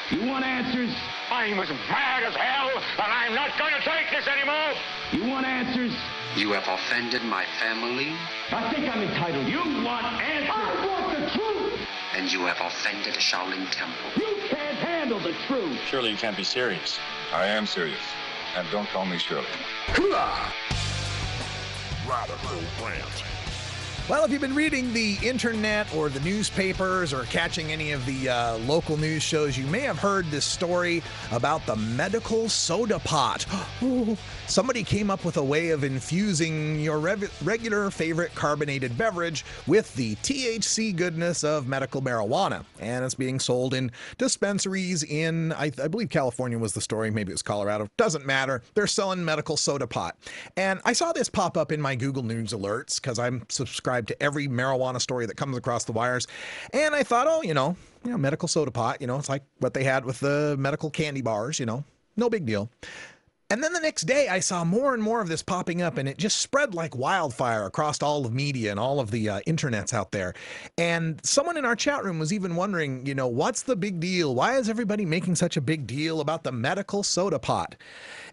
You want answers? I'm as mad as hell, and I'm not going to take this anymore. You want answers? You have offended my family. I think I'm entitled. You want answers? I want the truth. And you have offended the Shaolin Temple. You can't handle the truth. Surely you can't be serious. I am serious. And don't call me Shirley. Radical Rant. Well, if you've been reading the internet or the newspapers or catching any of the local news shows, you may have heard this story about the medical soda pot. Somebody came up with a way of infusing your regular favorite carbonated beverage with the THC goodness of medical marijuana. And it's being sold in dispensaries in, I believe California was the story, maybe it was Colorado. Doesn't matter. They're selling medical soda pot. And I saw this pop up in my Google News alerts because I'm subscribed to every marijuana story that comes across the wires. And I thought, medical soda pot, it's like what they had with the medical candy bars, no big deal. And then the next day I saw more and more of this popping up, and it just spread like wildfire across all of media and all of the internets out there. And someone in our chat room was even wondering, what's the big deal? Why is everybody making such a big deal about the medical soda pot?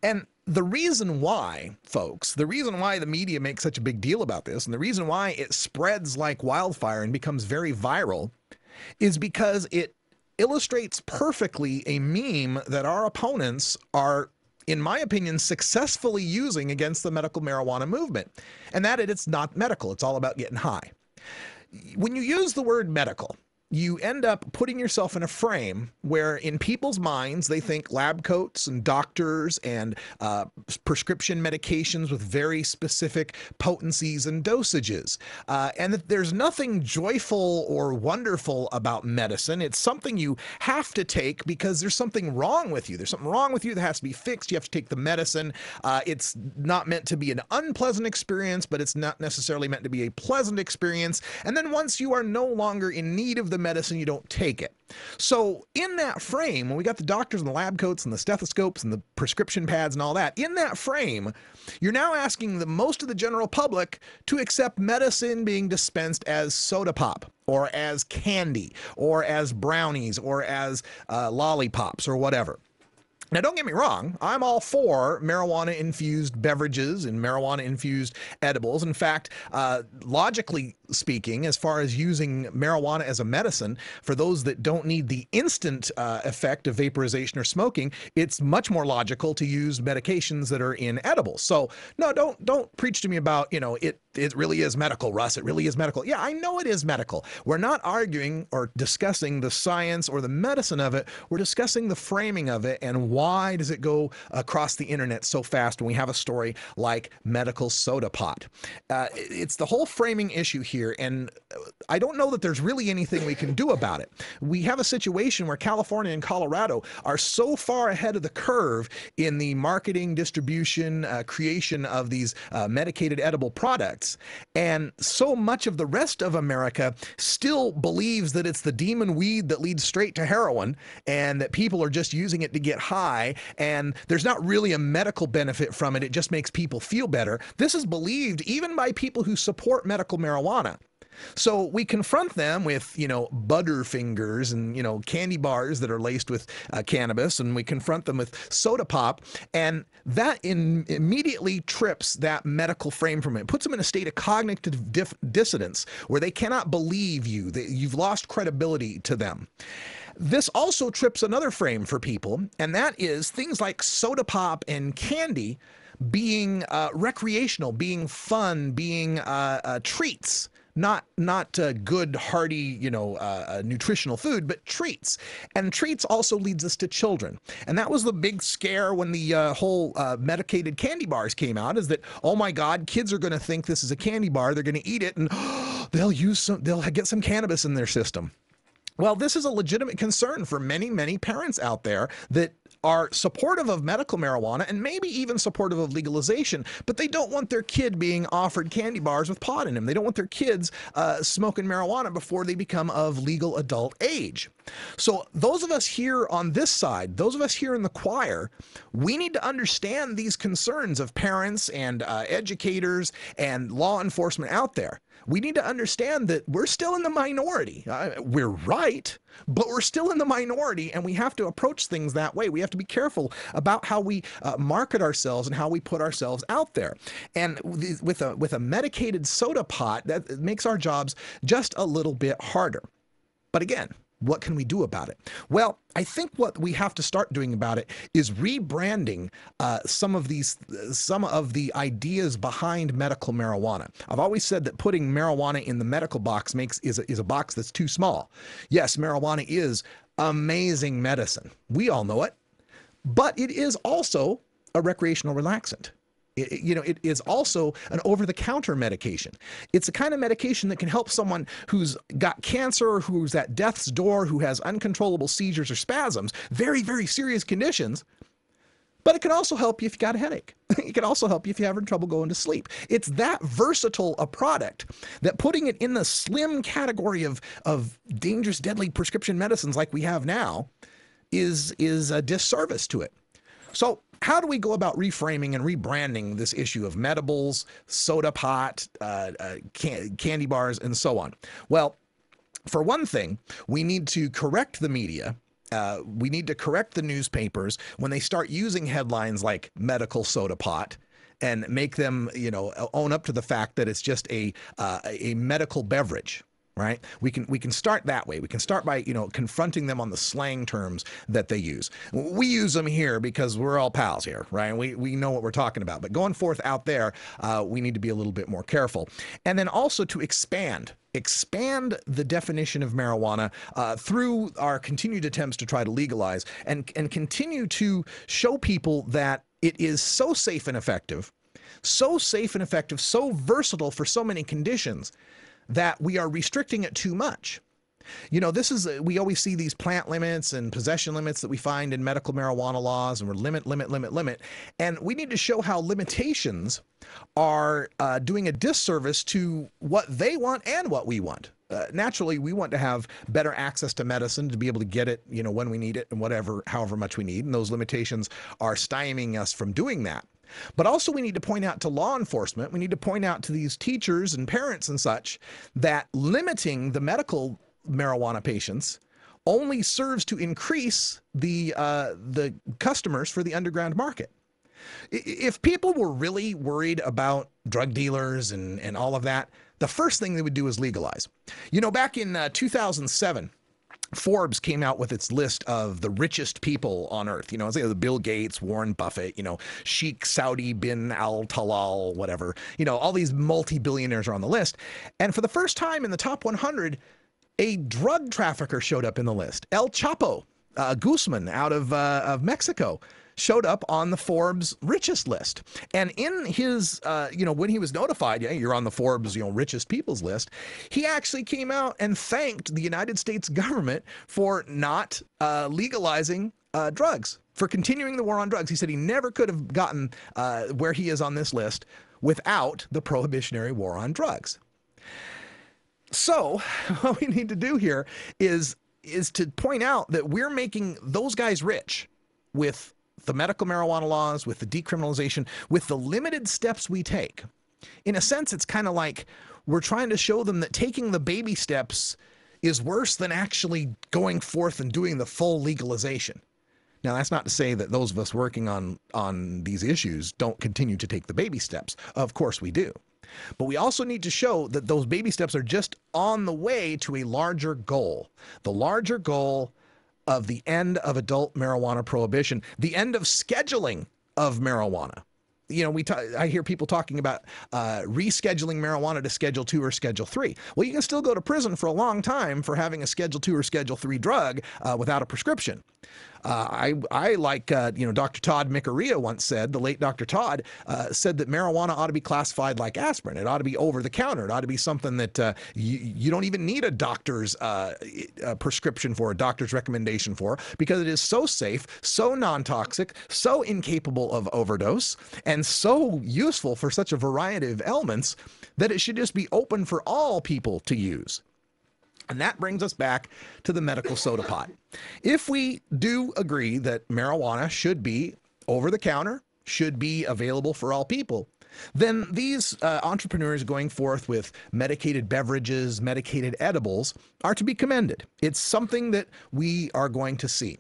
And the reason why, folks, the reason why the media makes such a big deal about this, and the reason why it spreads like wildfire and becomes very viral, is because it illustrates perfectly a meme that our opponents are, in my opinion, successfully using against the medical marijuana movement. And that it's not medical. It's all about getting high. When you use the word medical, you end up putting yourself in a frame where in people's minds, they think lab coats and doctors and prescription medications with very specific potencies and dosages. And that there's nothing joyful or wonderful about medicine. It's something you have to take because there's something wrong with you. There's something wrong with you that has to be fixed. You have to take the medicine. It's not meant to be an unpleasant experience, but it's not necessarily meant to be a pleasant experience. And then once you are no longer in need of the medicine, you don't take it. So in that frame, when we got the doctors and the lab coats and the stethoscopes and the prescription pads and all that, in that frame, you're now asking most of the general public to accept medicine being dispensed as soda pop or as candy or as brownies or as lollipops or whatever. Now, don't get me wrong. I'm all for marijuana-infused beverages and marijuana-infused edibles. In fact, logically speaking, as far as using marijuana as a medicine, for those that don't need the instant effect of vaporization or smoking, it's much more logical to use medications that are in edibles. So, no, don't preach to me about, it really is medical, Russ. It really is medical. Yeah, I know it is medical. We're not arguing or discussing the science or the medicine of it. We're discussing the framing of it and why does it go across the internet so fast when we have a story like medical soda pot. It's the whole framing issue here, and I don't know that there's really anything we can do about it. We have a situation where California and Colorado are so far ahead of the curve in the marketing, distribution, creation of these medicated edible products. And so much of the rest of America still believes that it's the demon weed that leads straight to heroin and that people are just using it to get high and there's not really a medical benefit from it. It just makes people feel better. This is believed even by people who support medical marijuana. So we confront them with, Butterfingers and, candy bars that are laced with cannabis, and we confront them with soda pop, and that immediately trips that medical frame from it, puts them in a state of cognitive dissonance where they cannot believe you, that you've lost credibility to them. This also trips another frame for people, and that is things like soda pop and candy being recreational, being fun, being treats. Not good, hearty, nutritional food, but treats. And treats also leads us to children. And that was the big scare when the whole medicated candy bars came out, is that, oh my God, kids are going to think this is a candy bar. They're going to eat it and they'll get some cannabis in their system. Well, this is a legitimate concern for many, many parents out there that are supportive of medical marijuana and maybe even supportive of legalization, but they don't want their kid being offered candy bars with pot in them. They don't want their kids smoking marijuana before they become of legal adult age. So those of us here on this side, those of us here in the choir, we need to understand these concerns of parents and educators and law enforcement out there. We need to understand that we're still in the minority. We're right, but we're still in the minority, and we have to approach things that way. We have to be careful about how we market ourselves and how we put ourselves out there. And with a medicated soda pot, that makes our jobs just a little bit harder. But again, what can we do about it? Well, I think what we have to start doing about it is rebranding some of the ideas behind medical marijuana. I've always said that putting marijuana in the medical box is a box that's too small. Yes, marijuana is amazing medicine. We all know it, but it is also a recreational relaxant. It is also an over-the-counter medication. It's a kind of medication that can help someone who's got cancer, who's at death's door, who has uncontrollable seizures or spasms, very, very serious conditions. But it can also help you if you got a headache. It can also help you if you're having trouble going to sleep. It's that versatile a product that putting it in the slim category of dangerous, deadly prescription medicines like we have now is a disservice to it. So how do we go about reframing and rebranding this issue of medibles, soda pot, candy bars, and so on? Well, for one thing, we need to correct the media. We need to correct the newspapers when they start using headlines like medical soda pot and make them, own up to the fact that it's just a medical beverage. Right? We can start that way. We can start by, confronting them on the slang terms that they use. We use them here because we're all pals here, right? We know what we're talking about. But going forth out there, we need to be a little bit more careful. And then also to expand the definition of marijuana through our continued attempts to try to legalize and continue to show people that it is so safe and effective, so versatile for so many conditions, that we are restricting it too much. We always see these plant limits and possession limits that we find in medical marijuana laws, and we're limit. And we need to show how limitations are doing a disservice to what they want and what we want. Naturally, we want to have better access to medicine, to be able to get it, when we need it and however much we need. And those limitations are stymieing us from doing that. But also we need to point out to law enforcement, we need to point out to these teachers and parents and such, that limiting the medical marijuana patients only serves to increase the customers for the underground market. If people were really worried about drug dealers and all of that, the first thing they would do is legalize. Back in 2007, Forbes came out with its list of the richest people on earth. It's like the Bill Gates, Warren Buffett, Sheikh Saudi bin Al Talal, whatever. All these multi-billionaires are on the list. And for the first time in the top 100, a drug trafficker showed up in the list. El Chapo Guzman out of Mexico showed up on the Forbes richest list. And in his, when he was notified, you're on the Forbes, richest people's list, he actually came out and thanked the United States government for not legalizing drugs, for continuing the war on drugs. He said he never could have gotten where he is on this list without the prohibitionary war on drugs. So what we need to do here is to point out that we're making those guys rich with the medical marijuana laws, with the decriminalization, with the limited steps we take. In a sense, it's kind of like we're trying to show them that taking the baby steps is worse than actually going forth and doing the full legalization. Now, that's not to say that those of us working on these issues don't continue to take the baby steps. Of course we do. But we also need to show that those baby steps are just on the way to a larger goal. The larger goal of the end of adult marijuana prohibition, the end of scheduling of marijuana. I hear people talking about rescheduling marijuana to Schedule 2 or Schedule 3. Well, you can still go to prison for a long time for having a Schedule 2 or Schedule 3 drug without a prescription. I like, Dr. Todd Micarea once said, the late Dr. Todd said that marijuana ought to be classified like aspirin. It ought to be over the counter. It ought to be something that you don't even need a doctor's prescription for, a doctor's recommendation for, because it is so safe, so non-toxic, so incapable of overdose, and so useful for such a variety of ailments that it should just be open for all people to use. And that brings us back to the medical soda pot. If we do agree that marijuana should be over the counter, should be available for all people, then these entrepreneurs going forth with medicated beverages, medicated edibles are to be commended. It's something that we are going to see.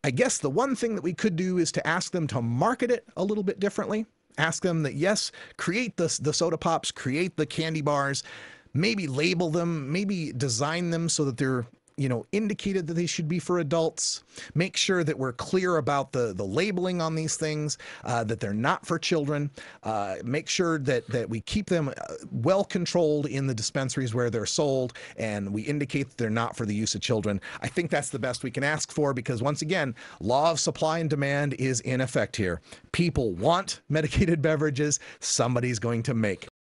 I guess the one thing that we could do is to ask them to market it a little bit differently. Ask them that, yes, create the soda pops, create the candy bars, maybe label them, maybe design them so that they're, indicated that they should be for adults. Make sure that we're clear about the labeling on these things, that they're not for children. Make sure that we keep them well controlled in the dispensaries where they're sold, and we indicate that they're not for the use of children. I think that's the best we can ask for, because once again, law of supply and demand is in effect here. People want medicated beverages. Somebody's going to make